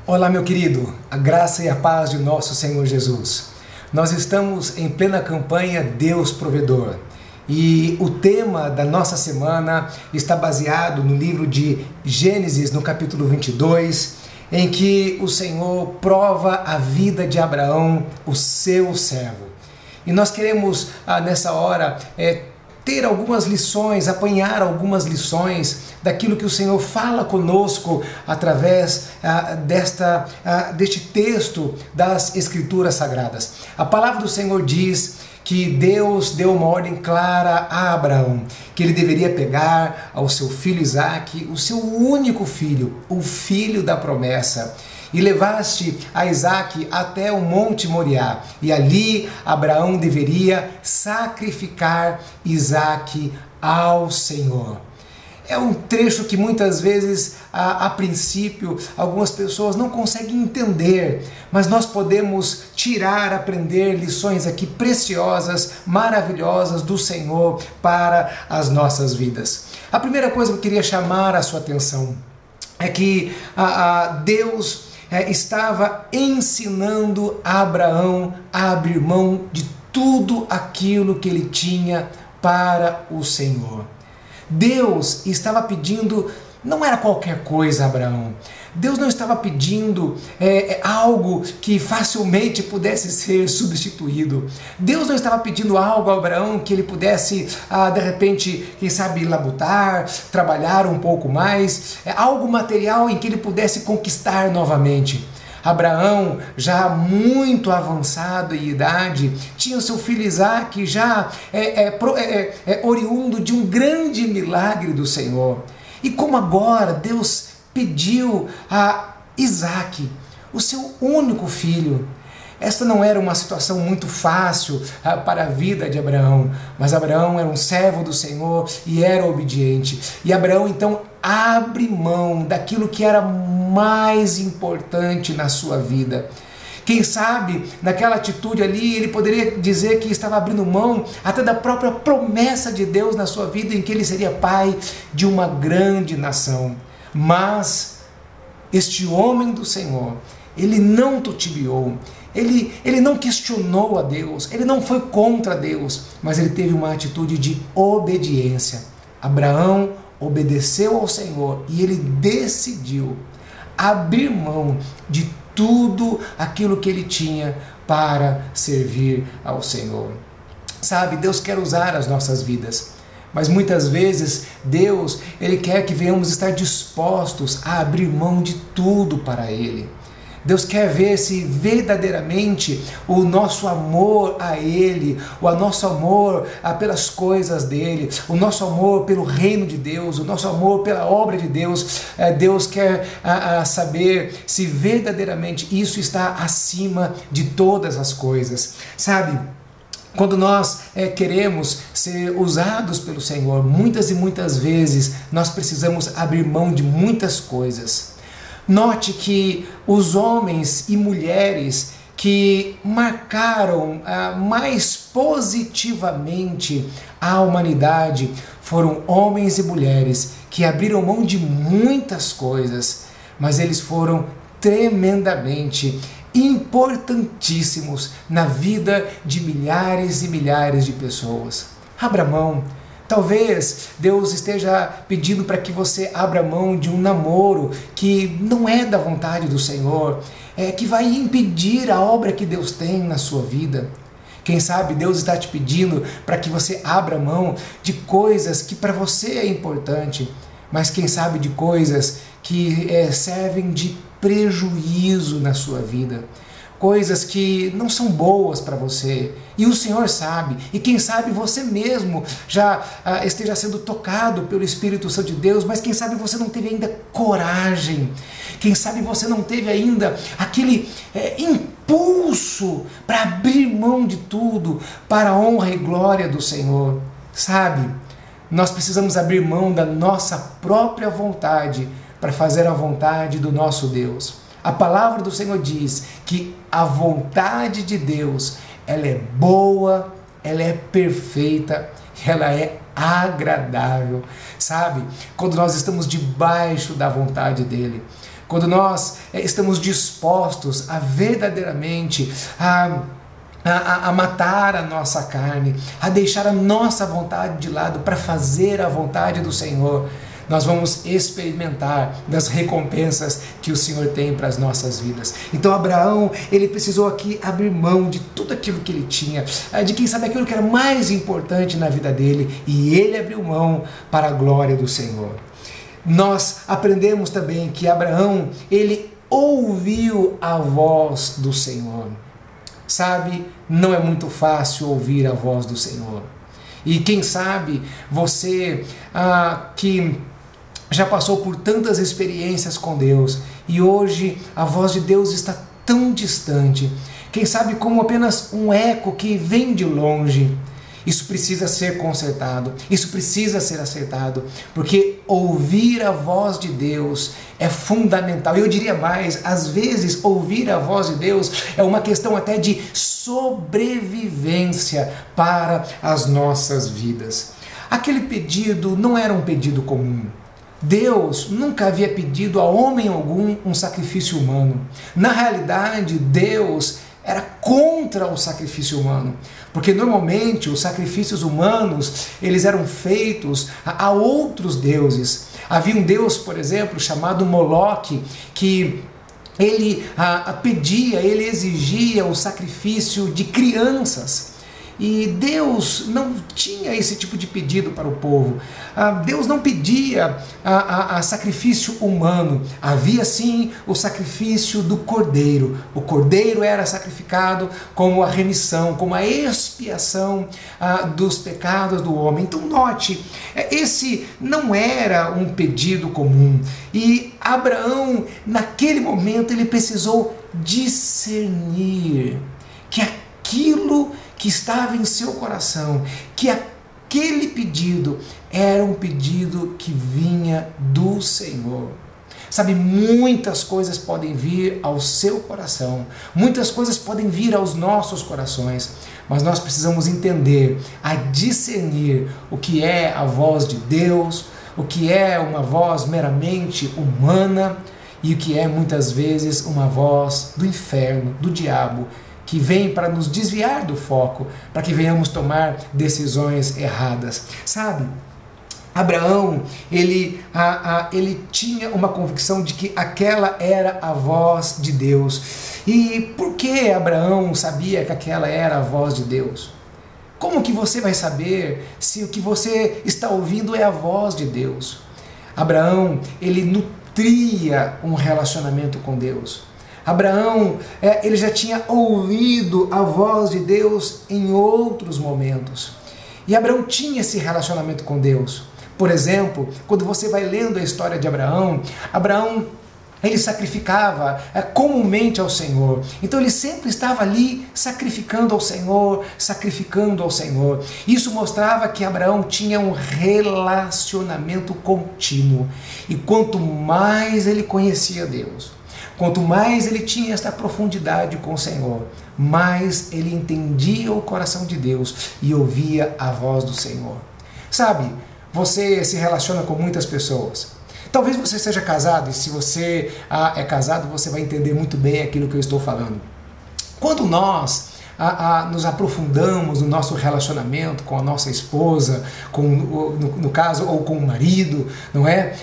Olá, meu querido, a graça e a paz de nosso Senhor Jesus. Nós estamos em plena campanha Deus Provedor e o tema da nossa semana está baseado no livro de Gênesis, no capítulo 22, em que o Senhor prova a vida de Abraão, o seu servo. E nós queremos, nessa hora, ter algumas lições, apanhar algumas lições daquilo que o Senhor fala conosco através deste texto das Escrituras Sagradas. A palavra do Senhor diz que Deus deu uma ordem clara a Abraão, que ele deveria pegar ao seu filho Isaque, o seu único filho, o filho da promessa, e levaste a Isaque até o Monte Moriá, e ali Abraão deveria sacrificar Isaque ao Senhor. É um trecho que muitas vezes, a princípio, algumas pessoas não conseguem entender, mas nós podemos aprender lições aqui preciosas, maravilhosas do Senhor para as nossas vidas. A primeira coisa que eu queria chamar a sua atenção é que Deus estava ensinando Abraão a abrir mão de tudo aquilo que ele tinha para o Senhor. Deus estava pedindo, não era qualquer coisa, Abraão. Deus não estava pedindo algo que facilmente pudesse ser substituído. Deus não estava pedindo algo a Abraão que ele pudesse, de repente, quem sabe, labutar, trabalhar um pouco mais, algo material em que ele pudesse conquistar novamente. Abraão, já muito avançado em idade, tinha o seu filho Isaque, já oriundo de um grande milagre do Senhor. E como agora Deus pediu a Isaque, o seu único filho, esta não era uma situação muito fácil para a vida de Abraão, mas Abraão era um servo do Senhor e era obediente. E Abraão então abre mão daquilo que era mais importante na sua vida. Quem sabe, naquela atitude ali, ele poderia dizer que estava abrindo mão até da própria promessa de Deus na sua vida, em que ele seria pai de uma grande nação. Mas este homem do Senhor, ele não titubeou, ele não questionou a Deus, ele não foi contra Deus, mas ele teve uma atitude de obediência. Abraão obedeceu ao Senhor e ele decidiu abrir mão de tudo aquilo que ele tinha para servir ao Senhor. Sabe, Deus quer usar as nossas vidas, mas muitas vezes Deus, ele quer que venhamos estar dispostos a abrir mão de tudo para Ele. Deus quer ver se verdadeiramente o nosso amor a Ele, o nosso amor pelas coisas dEle, o nosso amor pelo reino de Deus, o nosso amor pela obra de Deus. Deus quer saber se verdadeiramente isso está acima de todas as coisas. Sabe, quando nós queremos ser usados pelo Senhor, muitas e muitas vezes nós precisamos abrir mão de muitas coisas. Note que os homens e mulheres que marcaram mais positivamente a humanidade foram homens e mulheres que abriram mão de muitas coisas, mas eles foram tremendamente importantíssimos na vida de milhares e milhares de pessoas. Abra mão. Talvez Deus esteja pedindo para que você abra mão de um namoro que não é da vontade do Senhor, que vai impedir a obra que Deus tem na sua vida. Quem sabe Deus está te pedindo para que você abra mão de coisas que para você é importante, mas quem sabe de coisas que servem de prejuízo na sua vida. Coisas que não são boas para você, e o Senhor sabe, e quem sabe você mesmo já esteja sendo tocado pelo Espírito Santo de Deus, mas quem sabe você não teve ainda coragem, quem sabe você não teve ainda aquele impulso para abrir mão de tudo para a honra e glória do Senhor. Sabe, nós precisamos abrir mão da nossa própria vontade para fazer a vontade do nosso Deus. A palavra do Senhor diz que a vontade de Deus, ela é boa, ela é perfeita, ela é agradável. Sabe? Quando nós estamos debaixo da vontade dEle, quando nós estamos dispostos a verdadeiramente a matar a nossa carne, a deixar a nossa vontade de lado para fazer a vontade do Senhor, nós vamos experimentar das recompensas que o Senhor tem para as nossas vidas. Então Abraão, ele precisou aqui abrir mão de tudo aquilo que ele tinha, de quem sabe aquilo que era mais importante na vida dele, e ele abriu mão para a glória do Senhor. Nós aprendemos também que Abraão, ele ouviu a voz do Senhor. Sabe, não é muito fácil ouvir a voz do Senhor. E quem sabe você que já passou por tantas experiências com Deus e hoje a voz de Deus está tão distante, quem sabe como apenas um eco que vem de longe. Isso precisa ser consertado, isso precisa ser acertado, porque ouvir a voz de Deus é fundamental. Eu diria mais, às vezes ouvir a voz de Deus é uma questão até de sobrevivência para as nossas vidas. Aquele pedido não era um pedido comum. Deus nunca havia pedido a homem algum um sacrifício humano. Na realidade, Deus era contra o sacrifício humano, porque normalmente os sacrifícios humanos eles eram feitos a outros deuses. Havia um deus, por exemplo, chamado Moloque, que ele pedia, ele exigia o sacrifício de crianças. E Deus não tinha esse tipo de pedido para o povo. Deus não pedia a sacrifício humano. Havia sim o sacrifício do cordeiro. O cordeiro era sacrificado como a remissão, como a expiação dos pecados do homem. Então note, esse não era um pedido comum. E Abraão, naquele momento, ele precisou discernir que aquilo que estava em seu coração, que aquele pedido era um pedido que vinha do Senhor. Sabe, muitas coisas podem vir ao seu coração, muitas coisas podem vir aos nossos corações, mas nós precisamos entender, a discernir o que é a voz de Deus, o que é uma voz meramente humana e o que é muitas vezes uma voz do inferno, do diabo, que vem para nos desviar do foco, para que venhamos tomar decisões erradas. Sabe, Abraão, ele tinha uma convicção de que aquela era a voz de Deus. E por que Abraão sabia que aquela era a voz de Deus? Como que você vai saber se o que você está ouvindo é a voz de Deus? Abraão, ele nutria um relacionamento com Deus. Abraão, ele já tinha ouvido a voz de Deus em outros momentos. E Abraão tinha esse relacionamento com Deus. Por exemplo, quando você vai lendo a história de Abraão, ele sacrificava comumente ao Senhor. Então ele sempre estava ali sacrificando ao Senhor, sacrificando ao Senhor. Isso mostrava que Abraão tinha um relacionamento contínuo. E quanto mais ele conhecia Deus, quanto mais ele tinha esta profundidade com o Senhor, mais ele entendia o coração de Deus e ouvia a voz do Senhor. Sabe, você se relaciona com muitas pessoas. Talvez você seja casado, e se você é casado, você vai entender muito bem aquilo que eu estou falando. Quando nós nos aprofundamos no nosso relacionamento com a nossa esposa, no caso, ou com o marido, não é?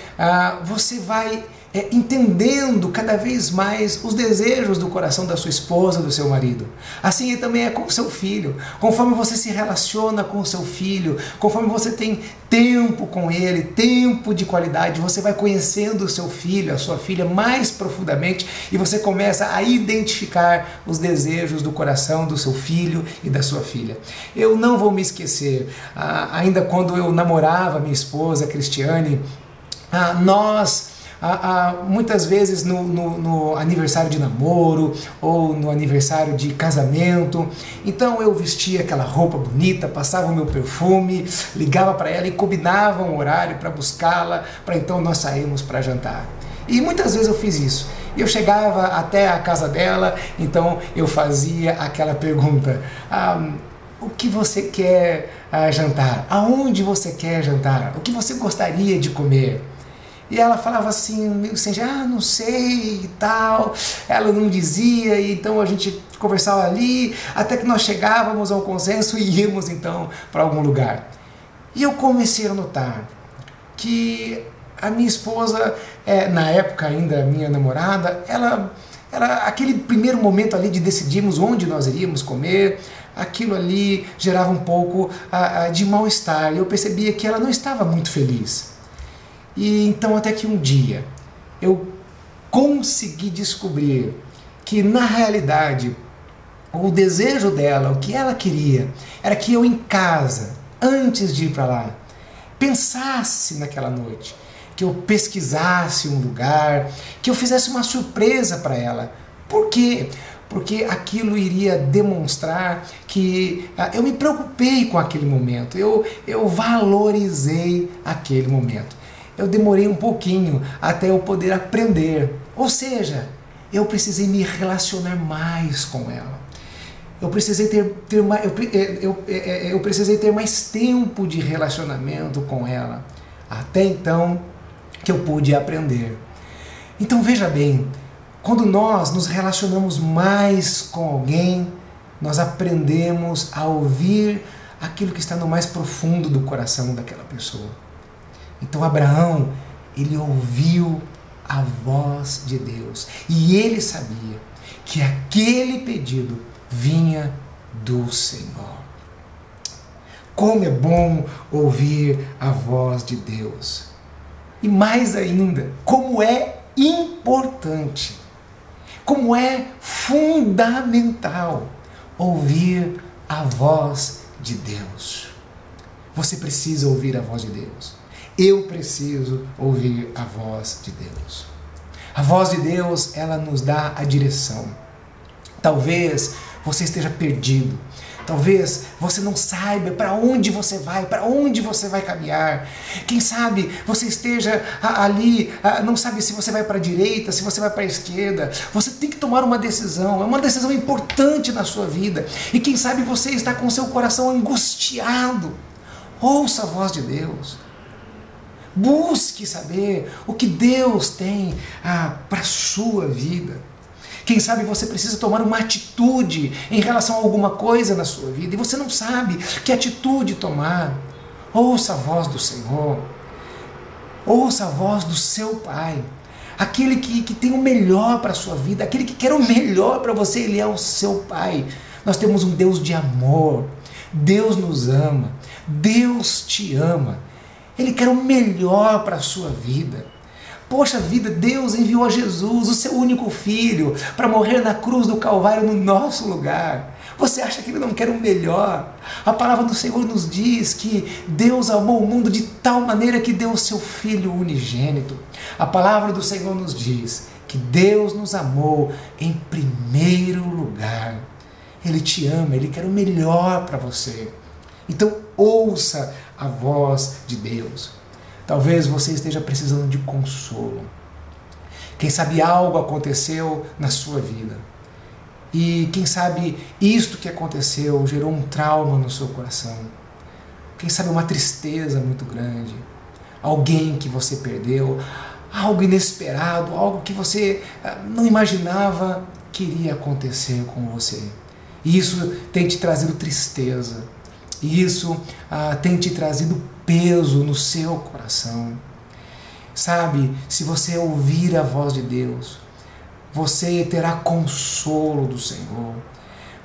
Você vai entendendo cada vez mais os desejos do coração da sua esposa, do seu marido. Assim também é com o seu filho. Conforme você se relaciona com o seu filho, conforme você tem tempo com ele, tempo de qualidade, você vai conhecendo o seu filho, a sua filha mais profundamente, e você começa a identificar os desejos do coração do seu filho e da sua filha. Eu não vou me esquecer, ainda quando eu namorava minha esposa, Cristiane, nós muitas vezes no aniversário de namoro ou no aniversário de casamento, então eu vestia aquela roupa bonita, passava o meu perfume, ligava para ela e combinava um horário para buscá-la, para então nós sairmos para jantar. E muitas vezes eu fiz isso. Eu chegava até a casa dela, então eu fazia aquela pergunta: o que você quer jantar? Aonde você quer jantar? O que você gostaria de comer? E ela falava assim, meio sem, não sei e tal. Ela não dizia, e então a gente conversava ali, até que nós chegávamos a um consenso e íamos então para algum lugar. E eu comecei a notar que a minha esposa, na época ainda minha namorada, ela aquele primeiro momento ali de decidirmos onde nós iríamos comer, aquilo ali gerava um pouco de mal-estar. Eu percebia que ela não estava muito feliz. E então até que um dia eu consegui descobrir que na realidade o desejo dela, o que ela queria, era que eu em casa, antes de ir para lá, pensasse naquela noite, que eu pesquisasse um lugar, que eu fizesse uma surpresa para ela. Por quê? Porque aquilo iria demonstrar que eu me preocupei com aquele momento, eu valorizei aquele momento. Eu demorei um pouquinho até eu poder aprender, ou seja, eu precisei me relacionar mais com ela. Eu precisei eu precisei ter mais tempo de relacionamento com ela, até então que eu pude aprender. Então veja bem, quando nós nos relacionamos mais com alguém, nós aprendemos a ouvir aquilo que está no mais profundo do coração daquela pessoa. Então Abraão, ele ouviu a voz de Deus e ele sabia que aquele pedido vinha do Senhor. Como é bom ouvir a voz de Deus. E mais ainda, como é importante, como é fundamental ouvir a voz de Deus. Você precisa ouvir a voz de Deus. Eu preciso ouvir a voz de Deus. A voz de Deus, ela nos dá a direção. Talvez você esteja perdido. Talvez você não saiba para onde você vai caminhar. Quem sabe você esteja ali, não sabe se você vai para a direita, se você vai para a esquerda. Você tem que tomar uma decisão, é uma decisão importante na sua vida. E quem sabe você está com seu coração angustiado. Ouça a voz de Deus. Busque saber o que Deus tem para a sua vida. Quem sabe você precisa tomar uma atitude em relação a alguma coisa na sua vida e você não sabe que atitude tomar. Ouça a voz do Senhor. Ouça a voz do seu Pai. Aquele que tem o melhor para a sua vida, aquele que quer o melhor para você, Ele é o seu Pai. Nós temos um Deus de amor. Deus nos ama. Deus te ama. Ele quer o melhor para a sua vida. Poxa vida, Deus enviou a Jesus, o seu único filho, para morrer na cruz do Calvário no nosso lugar. Você acha que Ele não quer o melhor? A palavra do Senhor nos diz que Deus amou o mundo de tal maneira que deu o seu Filho unigênito. A palavra do Senhor nos diz que Deus nos amou em primeiro lugar. Ele te ama, Ele quer o melhor para você. Então ouça a voz de Deus. Talvez você esteja precisando de consolo. Quem sabe algo aconteceu na sua vida. E quem sabe isto que aconteceu gerou um trauma no seu coração. Quem sabe uma tristeza muito grande. Alguém que você perdeu. Algo inesperado, algo que você não imaginava que iria acontecer com você. E isso tem te trazido tristeza. E isso tem te trazido peso no seu coração. Sabe, se você ouvir a voz de Deus, você terá consolo do Senhor.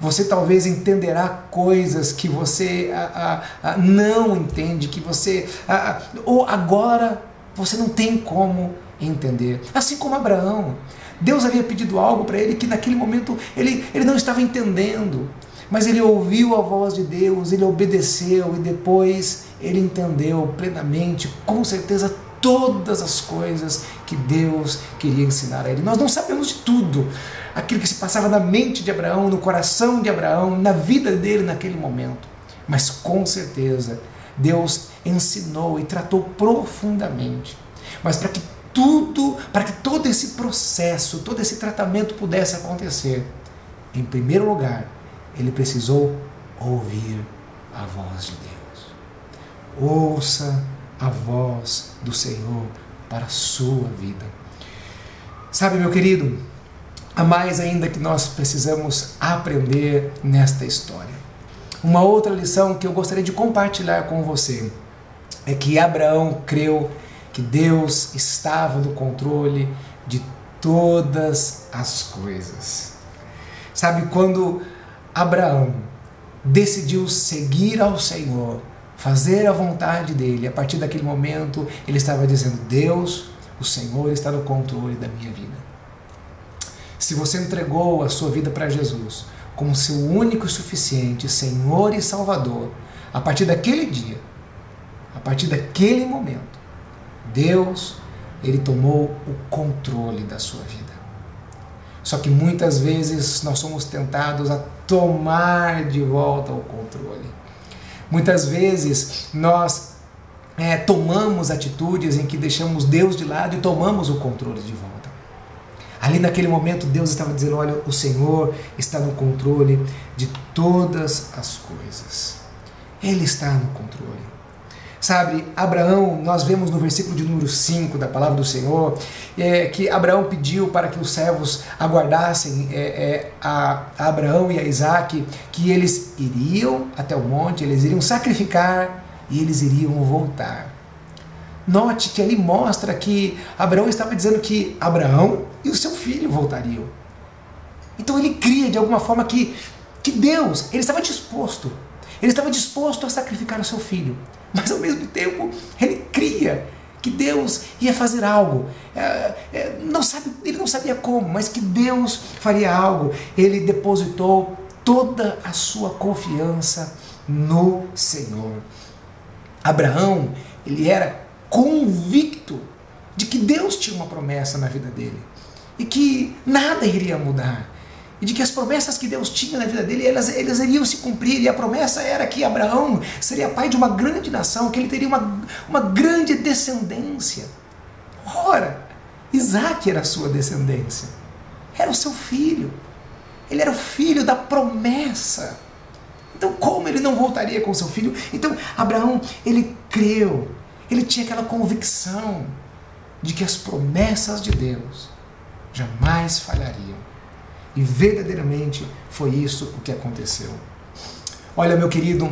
Você talvez entenderá coisas que você não entende, que você ou agora você não tem como entender. Assim como Abraão, Deus havia pedido algo para ele que naquele momento ele não estava entendendo. Mas ele ouviu a voz de Deus, ele obedeceu e depois ele entendeu plenamente, com certeza, todas as coisas que Deus queria ensinar a ele. Nós não sabemos de tudo, aquilo que se passava na mente de Abraão, no coração de Abraão, na vida dele naquele momento. Mas com certeza Deus ensinou e tratou profundamente. Mas para que todo esse processo, todo esse tratamento pudesse acontecer, em primeiro lugar, ele precisou ouvir a voz de Deus. Ouça a voz do Senhor para a sua vida. Sabe, meu querido, há mais ainda que nós precisamos aprender nesta história. Uma outra lição que eu gostaria de compartilhar com você é que Abraão creu que Deus estava no controle de todas as coisas. Sabe, quando Abraão decidiu seguir ao Senhor, fazer a vontade dele, a partir daquele momento ele estava dizendo: Deus, o Senhor está no controle da minha vida. Se você entregou a sua vida para Jesus como seu único e suficiente Senhor e Salvador, a partir daquele dia, a partir daquele momento, Deus, Ele tomou o controle da sua vida. Só que muitas vezes nós somos tentados a tomar de volta o controle. Muitas vezes nós tomamos atitudes em que deixamos Deus de lado e tomamos o controle de volta. Ali naquele momento Deus estava dizendo: olha, o Senhor está no controle de todas as coisas. Ele está no controle. Sabe, Abraão, nós vemos no versículo de número 5 da palavra do Senhor, que Abraão pediu para que os servos aguardassem a Abraão e a Isaac, que eles iriam até o monte, eles iriam sacrificar e eles iriam voltar. Note que ali mostra que Abraão estava dizendo que Abraão e o seu filho voltariam. Então ele cria de alguma forma que Deus, ele estava disposto a sacrificar o seu filho. Mas ao mesmo tempo ele cria que Deus ia fazer algo. Ele não sabia como, mas que Deus faria algo. Ele depositou toda a sua confiança no Senhor. Abraão, ele era convicto de que Deus tinha uma promessa na vida dele e que nada iria mudar. E de que as promessas que Deus tinha na vida dele, elas iriam se cumprir. E a promessa era que Abraão seria pai de uma grande nação, que ele teria uma grande descendência. Ora, Isaac era a sua descendência. Era o seu filho. Ele era o filho da promessa. Então como ele não voltaria com seu filho? Então Abraão, ele creu. Ele tinha aquela convicção de que as promessas de Deus jamais falhariam. E verdadeiramente foi isso o que aconteceu. Olha, meu querido,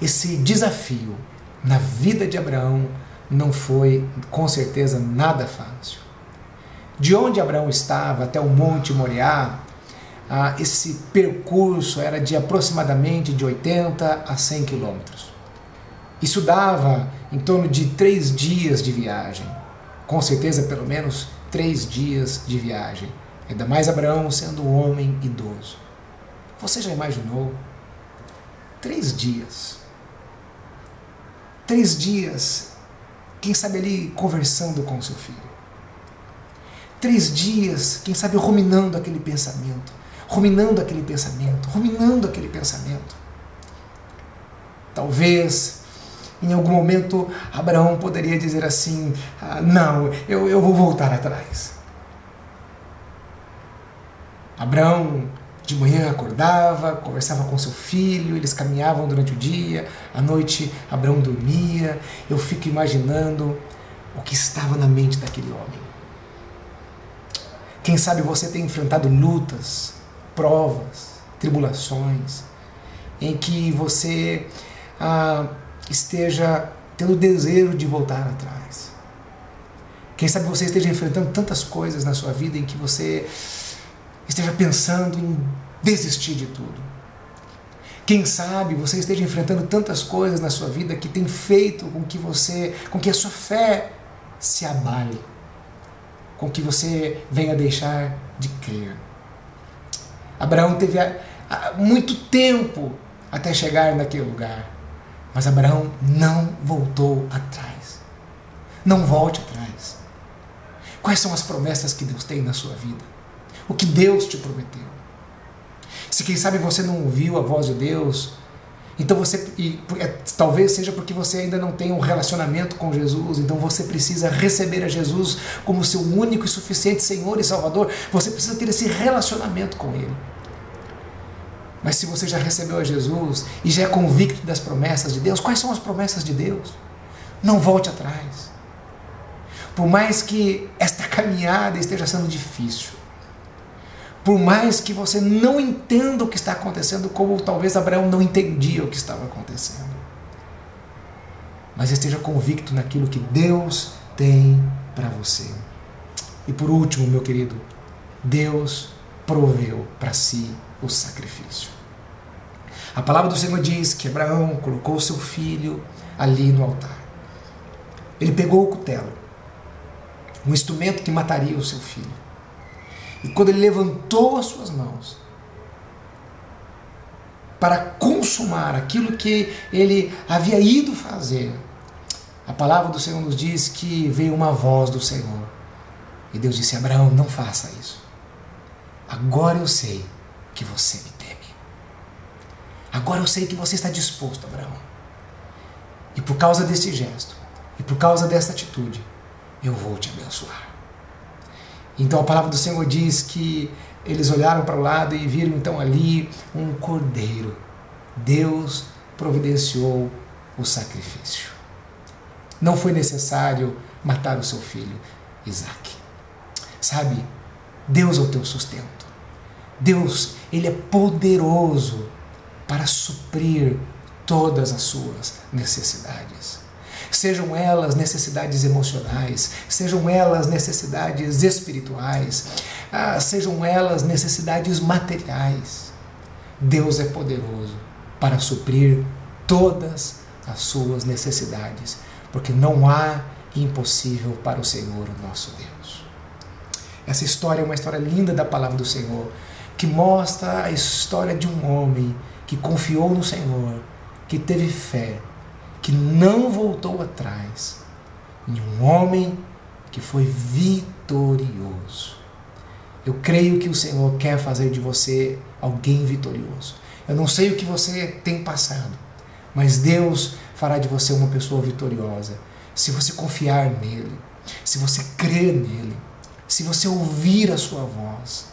esse desafio na vida de Abraão não foi, com certeza, nada fácil. De onde Abraão estava até o Monte Moriá, esse percurso era de aproximadamente de 80 a 100 quilômetros. Isso dava em torno de 3 dias de viagem. Com certeza, pelo menos 3 dias de viagem. Ainda mais Abraão sendo um homem idoso. Você já imaginou? 3 dias. 3 dias, quem sabe ali conversando com seu filho. 3 dias, quem sabe ruminando aquele pensamento. Ruminando aquele pensamento. Ruminando aquele pensamento. Talvez, em algum momento, Abraão poderia dizer assim: não, eu vou voltar atrás. Abraão de manhã acordava, conversava com seu filho, eles caminhavam durante o dia, à noite Abraão dormia. Eu fico imaginando o que estava na mente daquele homem. Quem sabe você tem enfrentado lutas, provas, tribulações, em que você esteja tendo desejo de voltar atrás. Quem sabe você esteja enfrentando tantas coisas na sua vida em que você esteja pensando em desistir de tudo. Quem sabe você esteja enfrentando tantas coisas na sua vida que tem feito com que a sua fé se abale, com que você venha deixar de crer. Abraão teve muito tempo até chegar naquele lugar, mas Abraão não voltou atrás. Não volte atrás. Quais são as promessas que Deus tem na sua vida? O que Deus te prometeu? Se quem sabe você não ouviu a voz de Deus, então talvez seja porque você ainda não tem um relacionamento com Jesus, então você precisa receber a Jesus como seu único e suficiente Senhor e Salvador. Você precisa ter esse relacionamento com Ele. Mas se você já recebeu a Jesus e já é convicto das promessas de Deus, quais são as promessas de Deus? Não volte atrás. por mais que esta caminhada esteja sendo difícil, por mais que você não entenda o que está acontecendo, como talvez Abraão não entendia o que estava acontecendo, mas esteja convicto naquilo que Deus tem para você. E por último, meu querido, Deus proveu para si o sacrifício. A palavra do Senhor diz que Abraão colocou o seu filho ali no altar. Ele pegou o cutelo, um instrumento que mataria o seu filho. E quando ele levantou as suas mãos para consumar aquilo que ele havia ido fazer, a palavra do Senhor nos diz que veio uma voz do Senhor. E Deus disse: Abraão, não faça isso. Agora eu sei que você me teme. Agora eu sei que você está disposto, Abraão. E por causa desse gesto, e por causa dessa atitude, eu vou te abençoar. Então a palavra do Senhor diz que eles olharam para o lado e viram então ali um cordeiro. Deus providenciou o sacrifício. Não foi necessário matar o seu filho, Isaque. Sabe, Deus é o teu sustento. Deus, Ele é poderoso para suprir todas as suas necessidades. Sejam elas necessidades emocionais, sejam elas necessidades espirituais, sejam elas necessidades materiais. Deus é poderoso para suprir todas as suas necessidades, porque não há impossível para o Senhor, o nosso Deus. Essa história é uma história linda da palavra do Senhor, que mostra a história de um homem que confiou no Senhor, que teve fé, que não voltou atrás, e um homem que foi vitorioso. Eu creio que o Senhor quer fazer de você alguém vitorioso. Eu não sei o que você tem passado, mas Deus fará de você uma pessoa vitoriosa, se você confiar nele, se você crer nele, se você ouvir a sua voz.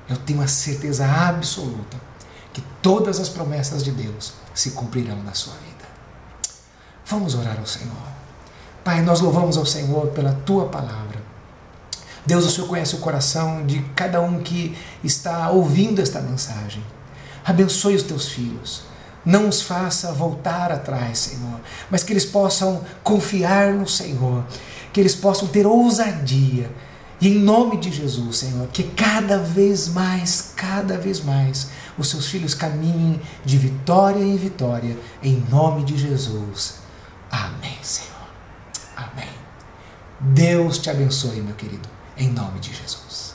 Eu tenho a certeza absoluta que todas as promessas de Deus se cumprirão na sua vida. Vamos orar ao Senhor. Pai, nós louvamos ao Senhor pela Tua palavra. Deus, o Senhor conhece o coração de cada um que está ouvindo esta mensagem. Abençoe os Teus filhos. Não os faça voltar atrás, Senhor, mas que eles possam confiar no Senhor, que eles possam ter ousadia. E em nome de Jesus, Senhor, que cada vez mais, os seus filhos caminhem de vitória em vitória, em nome de Jesus. Amém, Senhor. Amém. Deus te abençoe, meu querido, em nome de Jesus.